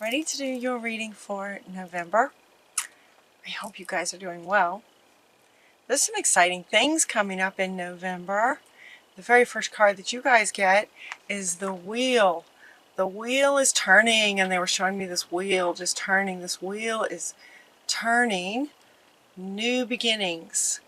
Ready to do your reading for November? I hope you guys are doing well. There's some exciting things coming up in November. The very first card that you guys get is the wheel. The wheel is turning, and they were showing me this wheel just turning. This wheel is turning. New beginnings.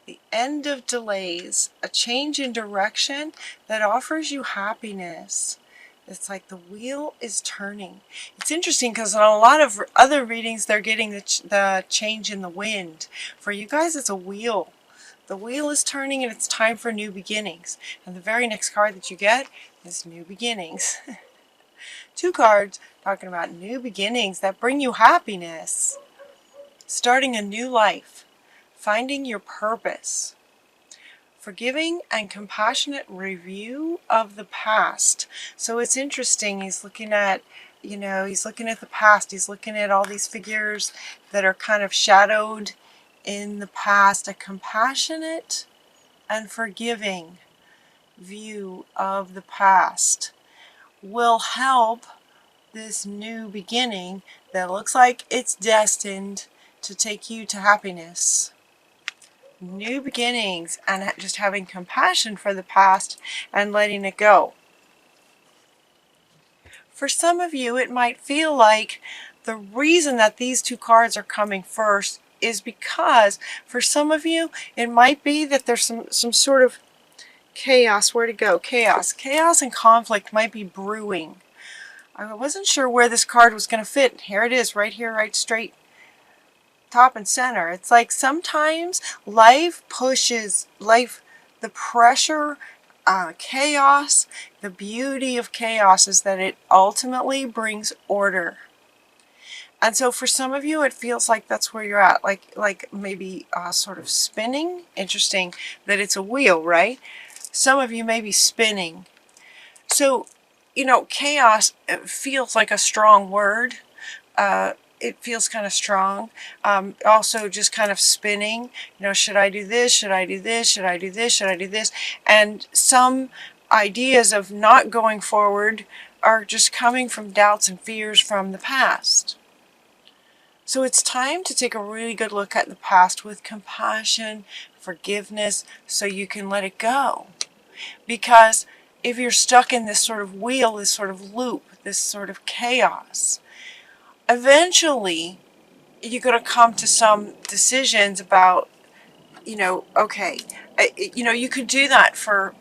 The end of delays. A change in direction that offers you happiness. It's like the wheel is turning. It's interesting because in a lot of other readings, they're getting the change in the wind. For you guys, it's a wheel. The wheel is turning and it's time for new beginnings. And the very next card that you get is new beginnings. Two cards talking about new beginnings that bring you happiness. Starting a new life. Finding your purpose. Forgiving and compassionate review of the past. So it's interesting, he's looking at, he's looking at the past. He's looking at all these figures that are kind of shadowed in the past. A compassionate and forgiving view of the past will help this new beginning that looks like it's destined to take you to happiness. New beginnings and just having compassion for the past and letting it go. For some of you, it might feel like the reason that these two cards are coming first is because for some of you, it might be that there's some sort of chaos. Where to go? Chaos and conflict might be brewing. I wasn't sure where this card was going to fit. Here it is, right here, right straight top and center. It's like sometimes life pushes, the pressure, chaos. The beauty of chaos is that it ultimately brings order. And so for some of you, it feels like that's where you're at, like maybe sort of spinning. Interesting that it's a wheel, right? Some of you may be spinning. So, chaos, it feels like a strong word. It feels kind of strong. Also just kind of spinning, should I do this? Should I do this? Should I do this? Should I do this? And some ideas of not going forward are just coming from doubts and fears from the past. So it's time to take a really good look at the past with compassion, forgiveness, so you can let it go. Because if you're stuck in this sort of wheel, this sort of loop, this sort of chaos, eventually you're going to come to some decisions about, okay, you could do that forever.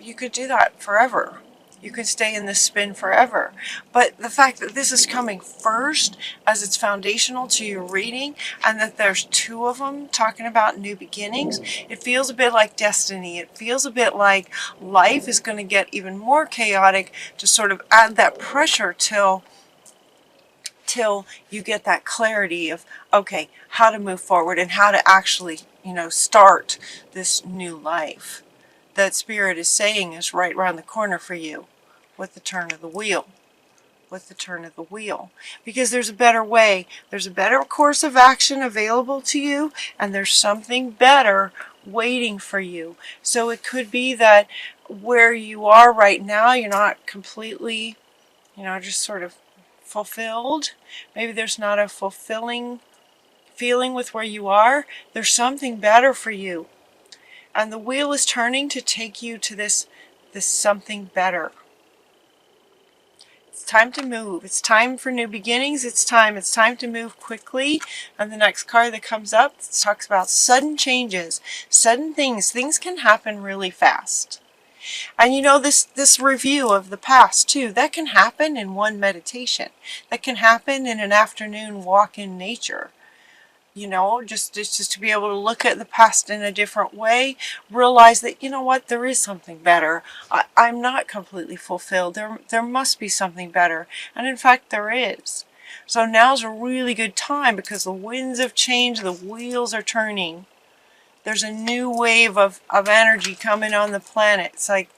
You could stay in this spin forever. But the fact that this is coming first as it's foundational to your reading, and that there's two of them talking about new beginnings, it feels a bit like destiny. It feels a bit like life is going to get even more chaotic to sort of add that pressure till you get that clarity of, okay, how to move forward and how to actually, start this new life that Spirit is saying is right around the corner for you with the turn of the wheel. Because there's a better way. There's a better course of action available to you, and there's something better waiting for you. So it could be that where you are right now, you're not completely, just sort of fulfilled. Maybe there's not a fulfilling feeling with where you are. There's something better for you. And the wheel is turning to take you to this something better. It's time to move. It's time for new beginnings. It's time to move quickly. And the next card that comes up talks about sudden changes, sudden things. Things can happen really fast. And this review of the past too, that can happen in one meditation. That can happen in an afternoon walk in nature. Just to be able to look at the past in a different way, realize that, there is something better. I'm not completely fulfilled. There must be something better. And in fact, there is. So now's a really good time because the winds have changed, the wheels are turning. There's a new wave of energy coming on the planet. It's like,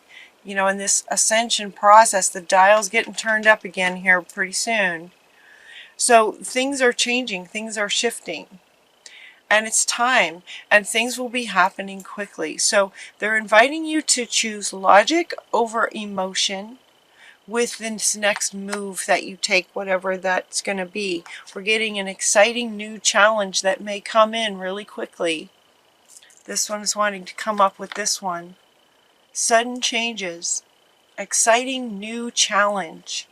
in this ascension process, the dial's getting turned up again here pretty soon. So things are changing, things are shifting. And it's time, and things will be happening quickly. So they're inviting you to choose logic over emotion, with this next move that you take, whatever that's going to be. We're getting an exciting new challenge that may come in really quickly. This one is wanting to come up with this one. Sudden changes. Exciting new challenge.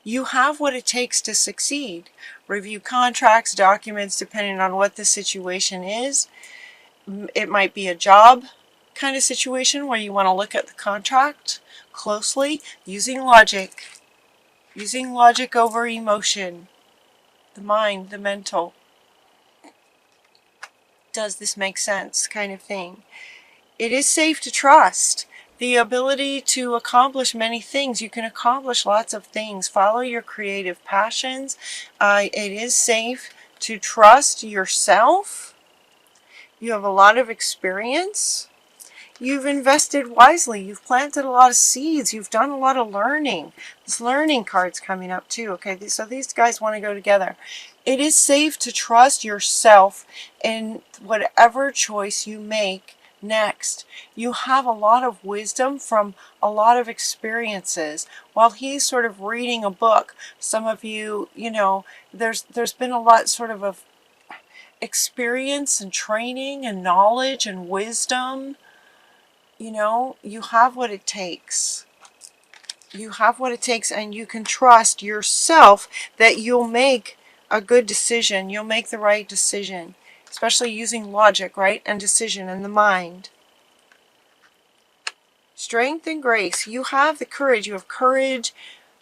You have what it takes to succeed. Review contracts, documents, depending on what the situation is. It might be a job kind of situation where you want to look at the contract closely, using logic over emotion, the mind, the mental. Does this make sense kind of thing? It is safe to trust. The ability to accomplish many things. You can accomplish lots of things. Follow your creative passions. It is safe to trust yourself. You have a lot of experience. You've invested wisely. You've planted a lot of seeds. You've done a lot of learning. This learning card's coming up too. Okay, so these guys want to go together. It is safe to trust yourself in whatever choice you make next. You have a lot of wisdom from a lot of experiences. While he's sort of reading a book, some of you, there's been a lot sort of experience and training and knowledge and wisdom. You have what it takes. You have what it takes, and you can trust yourself that you'll make a good decision. You'll make the right decision, especially using logic, right? And decision and the mind. Strength and grace. You have the courage. You have courage.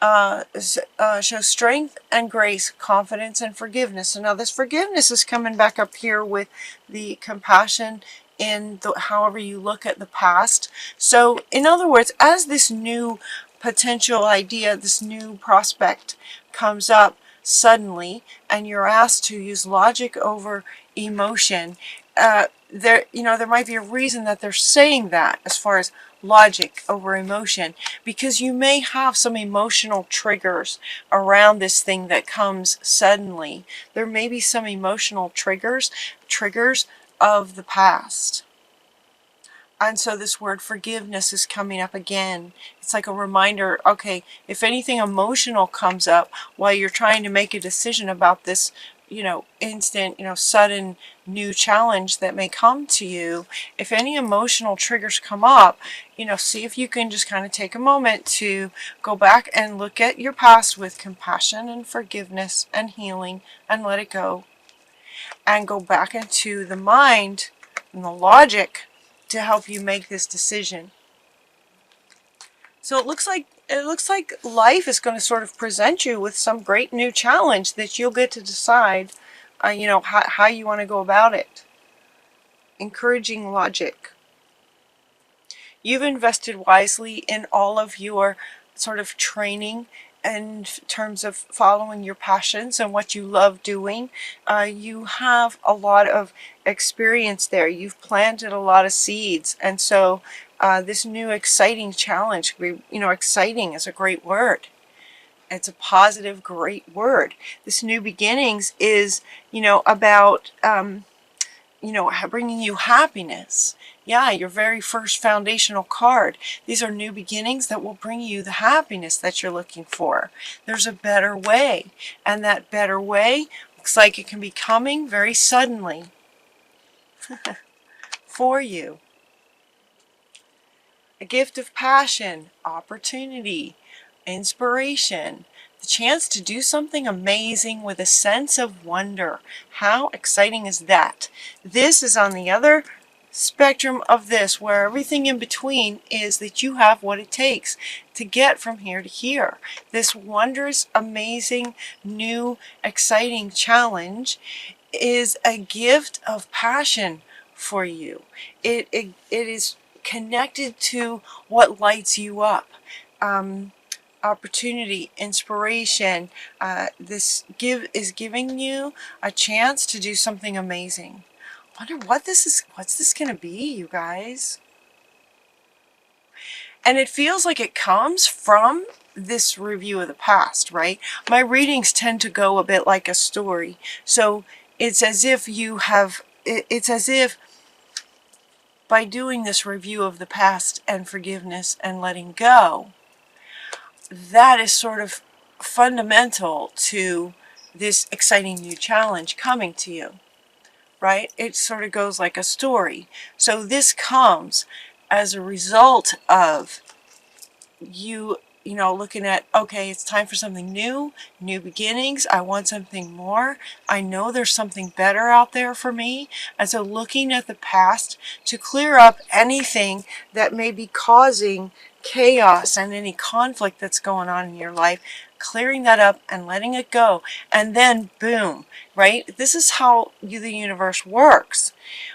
Show strength and grace, confidence and forgiveness. So now this forgiveness is coming back up here with the compassion in however you look at the past. So in other words, as this new potential idea, this new prospect comes up suddenly, and you're asked to use logic over emotion, there might be a reason that they're saying that, as far as logic over emotion, because you may have some emotional triggers around this thing that comes suddenly. There may be some emotional triggers of the past. And so this word forgiveness is coming up again. It's like a reminder, okay, if anything emotional comes up while you're trying to make a decision about this, instant, sudden new challenge that may come to you, if any emotional triggers come up, see if you can just kind of take a moment to go back and look at your past with compassion and forgiveness and healing and let it go. And go back into the mind and the logic to help you make this decision. So it looks like life is going to sort of present you with some great new challenge that you'll get to decide, how you want to go about it. Encouraging logic. You've invested wisely in all of your sort of training in terms of following your passions and what you love doing. You have a lot of experience there. You've planted a lot of seeds, and so this new exciting challenge, exciting is a great word. It's a positive, great word. This new beginnings is, about, bringing you happiness. Yeah, your very first foundational card. These are new beginnings that will bring you the happiness that you're looking for. There's a better way, and that better way looks like it can be coming very suddenly for you. A gift of passion, opportunity, inspiration, the chance to do something amazing with a sense of wonder. How exciting is that? This is on the other spectrum of this, where everything in between is that you have what it takes to get from here to here. This wondrous, amazing, new, exciting challenge is a gift of passion for you. It is connected to what lights you up. Opportunity, inspiration. This is giving you a chance to do something amazing. Wonder what this is. What's this going to be, you guys? And it feels like it comes from this review of the past, right? My readings tend to go a bit like a story. So it's as if you have, it's as if by doing this review of the past and forgiveness and letting go, that is sort of fundamental to this exciting new challenge coming to you, right? It sort of goes like a story. So this comes as a result of you know, looking at, okay, it's time for something new, new beginnings. I want something more. I know there's something better out there for me. And so looking at the past to clear up anything that may be causing chaos and any conflict that's going on in your life, clearing that up and letting it go. And then boom, right? This is how the universe works.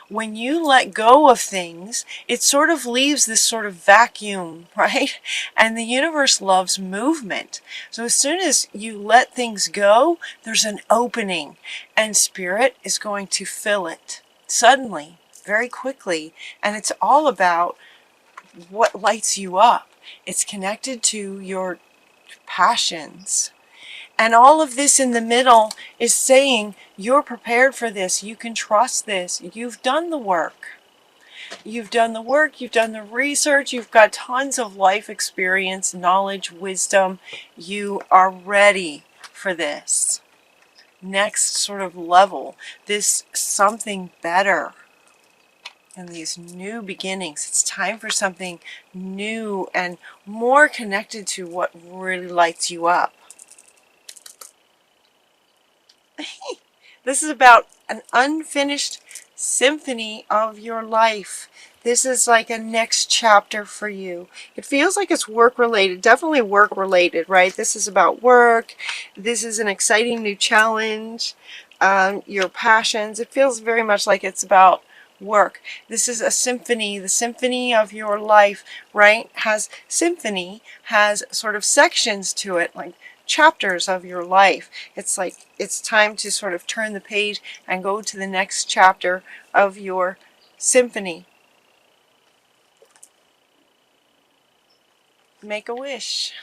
When you let go of things, it sort of leaves this sort of vacuum, right? And the universe loves movement. So as soon as you let things go, there's an opening, and Spirit is going to fill it suddenly, very quickly. And it's all about what lights you up. It's connected to your passions. And all of this in the middle is saying, you're prepared for this. You can trust this. You've done the work. You've done the work. You've done the research. You've got tons of life experience, knowledge, wisdom. You are ready for this next sort of level, this something better. And these new beginnings. It's time for something new and more connected to what really lights you up. This is about an unfinished symphony of your life. This is like a next chapter for you. It feels like it's work related, definitely work related, right? This is about work. This is an exciting new challenge. Your passions. It feels very much like it's about work. This is a symphony, the symphony of your life, right? Symphony has sort of sections to it, like chapters of your life. It's like it's time to sort of turn the page and go to the next chapter of your symphony. Make a wish.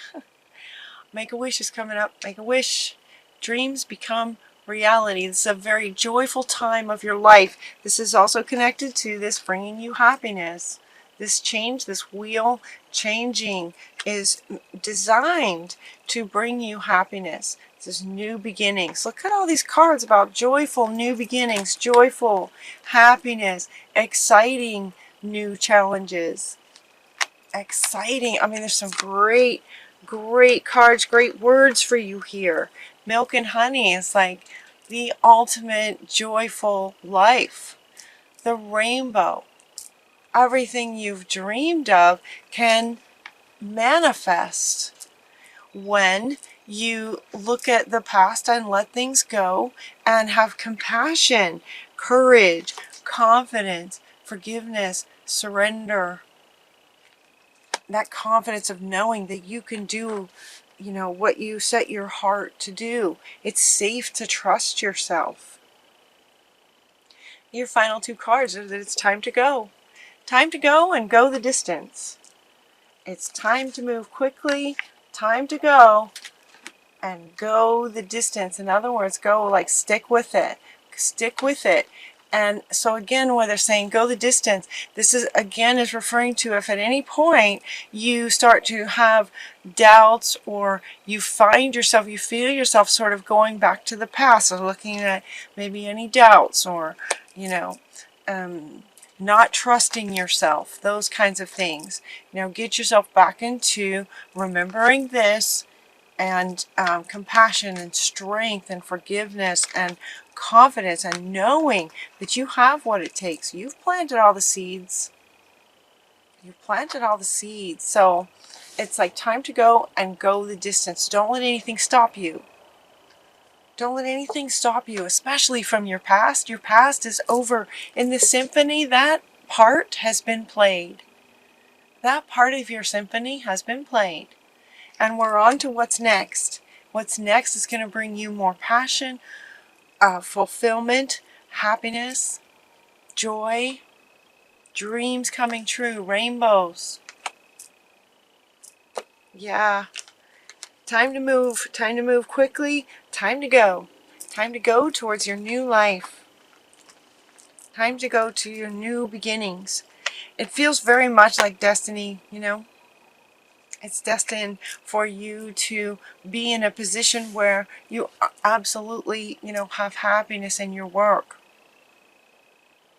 Make a wish is coming up. Make a wish. Dreams become reality. This is a very joyful time of your life. This is also connected to this bringing you happiness. This change, this wheel changing is designed to bring you happiness. This is new beginnings. Look at all these cards about joyful new beginnings, joyful happiness, exciting new challenges. Exciting. I mean, there's some great cards, great words for you here. Milk and honey is like the ultimate joyful life. The rainbow. Everything you've dreamed of can manifest when you look at the past and let things go and have compassion, courage, confidence, forgiveness, surrender. That confidence of knowing that you can do, you know, what you set your heart to do. It's safe to trust yourself. Your final two cards are that it's time to go. Time to go and go the distance. It's time to move quickly, time to go and go the distance. In other words, go like stick with it. Stick with it. And so again, when they're saying go the distance, this is again is referring to if at any point you start to have doubts or you find yourself, you feel yourself sort of going back to the past or looking at maybe any doubts or, you know, not trusting yourself, those kinds of things. You know, get yourself back into remembering this and compassion and strength and forgiveness and confidence and knowing that you have what it takes. You've planted all the seeds. You've planted all the seeds. So it's like time to go and go the distance. Don't let anything stop you. Don't let anything stop you, especially from your past. Your past is over. In the symphony, that part has been played. That part of your symphony has been played. And we're on to what's next. What's next is going to bring you more passion, fulfillment, happiness, joy, dreams coming true, rainbows. Yeah. Time to move quickly, time to go towards your new life. Time to go to your new beginnings. it feels very much like destiny, you know. It's destined for you to be in a position where you absolutely, you know, have happiness in your work.